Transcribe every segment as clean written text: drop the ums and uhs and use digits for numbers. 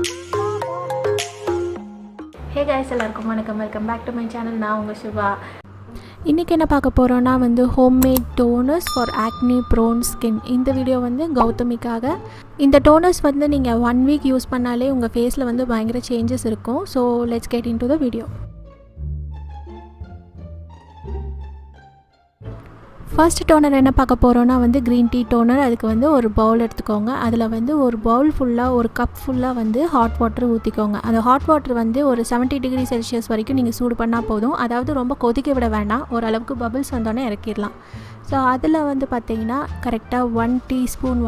Hey guys, எல்லாருக்கும் வணக்கம். Welcome back to my channel. நான் உங்கள் சுபா. இன்றைக்கி என்ன பார்க்க போகிறோன்னா homemade toners for acne prone skin. இந்த வீடியோ கௌதமிக்காக. இந்த டோனர்ஸ் நீங்கள் 1 வீக் யூஸ் பண்ணாலே உங்கள் ஃபேஸில் பயங்கர சேஞ்சஸ் இருக்கும். So let's get into the video. First toner என்ன பார்க்க போகிறோன்னா க்ரீன் டீ டோனர். அதுக்கு ஒரு பவுல் எடுத்துக்கோங்க. அதில் ஒரு பவுல் ஃபுல்லாக, ஒரு கப் ஃபுல்லாக ஹாட் வாட்டர் ஊற்றிக்கோங்க. அந்த ஹாட் வாட்டர் ஒரு 70 டிகிரி செல்சியஸ் வரைக்கும் நீங்கள் சூடு பண்ணால் போதும். அதாவது ரொம்ப கொதிக்க விட வேண்டாம். ஓரளவுக்கு பபிள்ஸ் வந்தோடனே இறக்கிடலாம். ஸோ அதில் பார்த்திங்கன்னா கரெக்டாக 1 teaspoon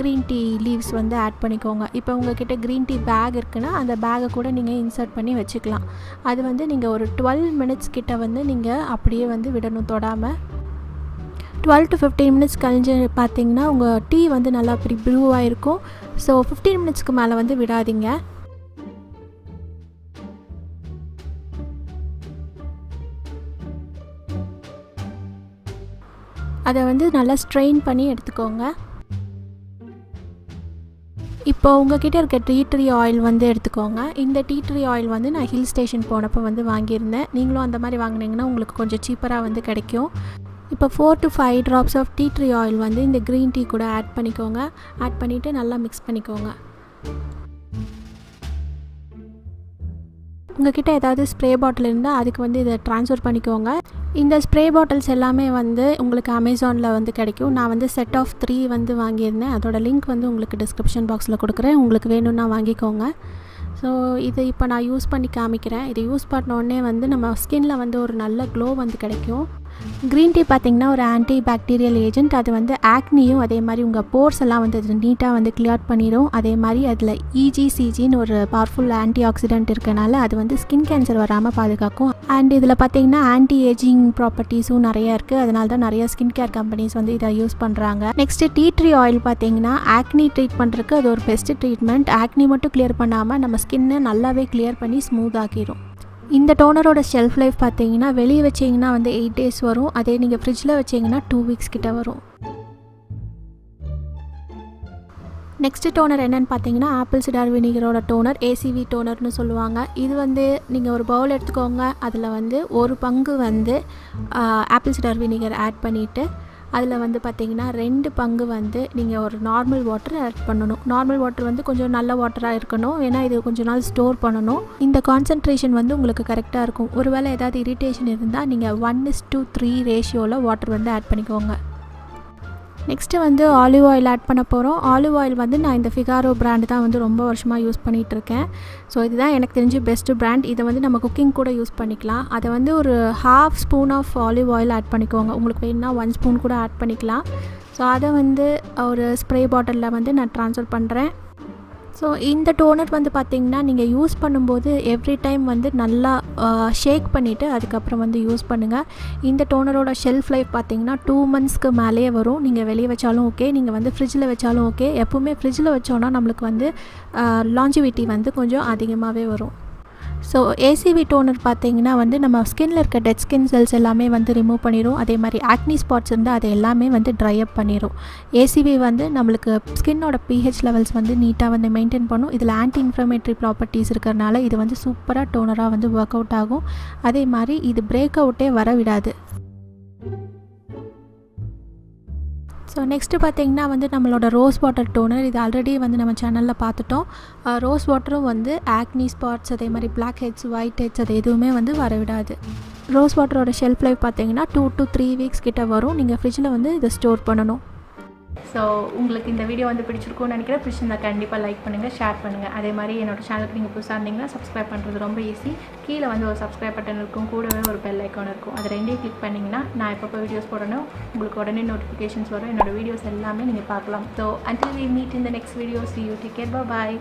green tea leaves add பண்ணிக்கோங்க. இப்போ உங்கள்கிட்ட க்ரீன் டீ பேக் இருக்குன்னா அந்த பேக்கை கூட நீங்கள் இன்சர்ட் பண்ணி வச்சுக்கலாம். அது நீங்கள் ஒரு 12 மினிட்ஸ் கிட்ட நீங்கள் அப்படியே விடணும் தொடாமல். 12 to 15 மினிட்ஸ் கழிஞ்சு பார்த்தீங்கன்னா உங்கள் டீ நல்லா அப்படி ப்ளூவாக இருக்கும். ஸோ 15 மினிட்ஸ்க்கு மேலே விடாதீங்க. அதை நல்லா ஸ்ட்ரெயின் பண்ணி எடுத்துக்கோங்க. இப்போ உங்கள்கிட்ட இருக்க டீ ட்ரீ ஆயில் எடுத்துக்கோங்க. இந்த டீ ட்ரீ ஆயில் நான் ஹில் ஸ்டேஷன் போனப்போ வாங்கியிருந்தேன். நீங்களும் அந்த மாதிரி வாங்கினீங்கன்னா உங்களுக்கு கொஞ்சம் சீப்பராக கிடைக்கும். இப்போ 4 to 5 drops of tea tree oil இந்த க்ரீன் டீ கூட ஆட் பண்ணிக்கோங்க. ஆட் பண்ணிவிட்டு நல்லா மிக்ஸ் பண்ணிக்கோங்க. உங்கள்கிட்ட ஏதாவது ஸ்ப்ரே பாட்டில் இருந்தால் அதுக்கு இதை ட்ரான்ஸ்ஃபர் பண்ணிக்கோங்க. இந்த ஸ்ப்ரே பாட்டில்ஸ் எல்லாமே உங்களுக்கு அமேசானில் கிடைக்கும். நான் செட் ஆஃப் 3 வாங்கியிருந்தேன். அதோட லிங்க் உங்களுக்கு டிஸ்கிரிப்ஷன் பாக்ஸில் கொடுக்குறேன். உங்களுக்கு வேணும்னா வாங்கிக்கோங்க. ஸோ இது இப்போ நான் யூஸ் பண்ணி காமிக்கிறேன். இது யூஸ் பண்ணோடனே நம்ம ஸ்கின்னில் ஒரு நல்ல க்ளோ கிடைக்கும். க்ரீன் டீ பார்த்திங்கன்னா ஒரு ஆன்டி பாக்டீரியல் ஏஜென்ட். அது ஆக்னியும் அதே மாதிரி உங்கள் போர்ஸ் எல்லாம் அது நீட்டாக கிளியர் பண்ணிடும். அதே மாதிரி அதில் EGCGன்னு ஒரு பவர்ஃபுல் ஆன்டி ஆக்சிடென்ட் இருக்கனால அது ஸ்கின் கேன்சர் வராமல் பாதுகாக்கும். அண்ட் இதில் பார்த்திங்கன்னா ஆன்டி ஏஜிங் ப்ராப்பர்ட்டிஸும் நிறையா இருக்குது. அதனால தான் நிறைய ஸ்கின் கேர் கம்பெனிஸ் இதை யூஸ் பண்ணுறாங்க. நெக்ஸ்ட்டு டீ ட்ரீ ஆயில் பார்த்திங்கன்னா ஆக்னி ட்ரீட் பண்ணுறதுக்கு அது ஒரு பெஸ்ட் ட்ரீட்மெண்ட். ஆக்னி மட்டும் கிளியர் பண்ணாமல் நம்ம ஸ்கின்னை நல்லாவே கிளியர் பண்ணி ஸ்மூத் ஆக்கிடும். இந்த டோனரோட ஷெல்ஃப் லைஃப் பார்த்தீங்கன்னா வெளியே வச்சிங்கன்னா 8 days வரும். அதே நீங்கள் ஃப்ரிட்ஜில் வச்சிங்கன்னா 2 weeks கிட்ட வரும். நெக்ஸ்ட் டோனர் என்னென்னு பார்த்தீங்கன்னா ஆப்பிள் சிடார் வினிகரோட டோனர், ACV டோனர்னு சொல்லுவாங்க. இது நீங்கள் ஒரு பவுல் எடுத்துக்கோங்க. அதில் ஒரு பங்கு ஆப்பிள் சிடார் வினிகர் ஆட் பண்ணிவிட்டு அதில் பார்த்தீங்கன்னா 2 பங்கு நீங்கள் ஒரு நார்மல் வாட்டர் ஆட் பண்ணணும். நார்மல் வாட்டர் கொஞ்சம் நல்ல வாட்டராக இருக்கணும். ஏன்னா இது கொஞ்சம் நாள் ஸ்டோர் பண்ணணும். இந்த கான்சன்ட்ரேஷன் உங்களுக்கு கரெக்டாக இருக்கும். ஒருவேளை ஏதாவது இரிட்டேஷன் இருந்தால் நீங்கள் 1:3 ரேஷியோவில் வாட்டர் ஆட் பண்ணிக்கோங்க. நெக்ஸ்ட்டு ஆலிவ் ஆயில் ஆட் பண்ண போகிறோம். ஆலிவ் ஆயில் நான் இந்த ஃபிகாரோ பிராண்டு தான் ரொம்ப வருஷமாக யூஸ் பண்ணிகிட்ருக்கேன். ஸோ இதுதான் எனக்கு தெரிஞ்சு பெஸ்ட்டு பிராண்ட். இதை நம்ம குக்கிங் கூட யூஸ் பண்ணிக்கலாம். அதை ஒரு 1/2 spoon of olive oil add பண்ணிக்கோங்க. உங்களுக்கு வேணும்னா 1 ஸ்பூன் கூட ஆட் பண்ணிக்கலாம். ஸோ அதை ஒரு ஸ்ப்ரே பாட்டிலில் நான் ட்ரான்ஸ்ஃபர் பண்ணுறேன். ஸோ இந்த டோனர் பார்த்திங்கன்னா நீங்கள் யூஸ் பண்ணும்போது எவ்ரி டைம் நல்லா ஷேக் பண்ணிவிட்டு அதுக்கப்புறம் யூஸ் பண்ணுங்கள். இந்த டோனரோட ஷெல்ஃப் லைஃப் பார்த்திங்கன்னா 2 monthsக்கு மேலேயே வரும். நீங்கள் வெளியே வச்சாலும் ஓகே, நீங்கள் ஃப்ரிட்ஜில் வச்சாலும் ஓகே. எப்போவுமே ஃப்ரிட்ஜில் வச்சோன்னா நம்மளுக்கு லாஞ்சிவிட்டி கொஞ்சம் அதிகமாகவே வரும். ஸோ ACV டோனர் பார்த்திங்கன்னா நம்ம ஸ்கின்னில் இருக்க டெட் ஸ்கின் செல்ஸ் எல்லாமே ரிமூவ் பண்ணிடும். அதே மாதிரி ஆக்னி ஸ்பாட்ஸ் இருந்தால் அது எல்லாமே ட்ரை அப் பண்ணிடும். ACV நம்மளுக்கு ஸ்கின்னோட pH லெவல்ஸ் நீட்டாக மெயின்டைன் பண்ணும். இதில் ஆன்டி இன்ஃப்ளமேட்டரி ப்ராப்பர்ட்டிஸ் இருக்கிறனால இது சூப்பராக டோனராக ஒர்க் அவுட் ஆகும். அதே மாதிரி இது பிரேக் அவுட்டே வர விடாது. ஸோ நெக்ஸ்ட்டு பார்த்திங்கன்னா நம்மளோட ரோஸ் வாட்டர் டோனர். இது ஆல்ரெடி நம்ம சேனலில் பார்த்துட்டோம். ரோஸ் வாட்டரும் ஆக்னி ஸ்பாட்ஸ் அதே மாதிரி பிளாக் ஹெட்ஸ், ஒயிட் ஹெட்ஸ் அது எதுவுமே வர விடாது. ரோஸ் வாட்டரோட ஷெல்ஃப் லைஃப் பார்த்திங்கன்னா 2 to 3 weeks கிட்ட வரும். நீங்கள் ஃப்ரிட்ஜில் இதை ஸ்டோர் பண்ணணும். ஸோ உங்களுக்கு இந்த வீடியோ பிடிச்சிருக்கும்னு நினைக்கிறேன். பிடிச்சிருந்தா கண்டிப்பாக லைக் பண்ணுங்கள், ஷேர் பண்ணுங்கள். அதே மாதிரி என்னோடய சேனலுக்கு நீங்கள் புதுசாக இருந்தீங்கன்னா சப்ஸ்கிரைப் பண்ணுறது ரொம்ப ஈஸி. கீழே ஒரு சப்ஸ்கிரைப் பட்டன் இருக்கும், கூடவே ஒரு பெல் ஐக்கான் இருக்கும். அது 2 கிளிக் பண்ணிங்கன்னா நான் எப்பப்போ வீடியோஸ் போடணும் உங்களுக்கு உடனே நோட்டிஃபிகேஷன்ஸ் வரும். என்னோடய வீடியோஸ் எல்லாமே நீங்கள் பார்க்கலாம். So until we meet in the next video, see you, take care, bye bye.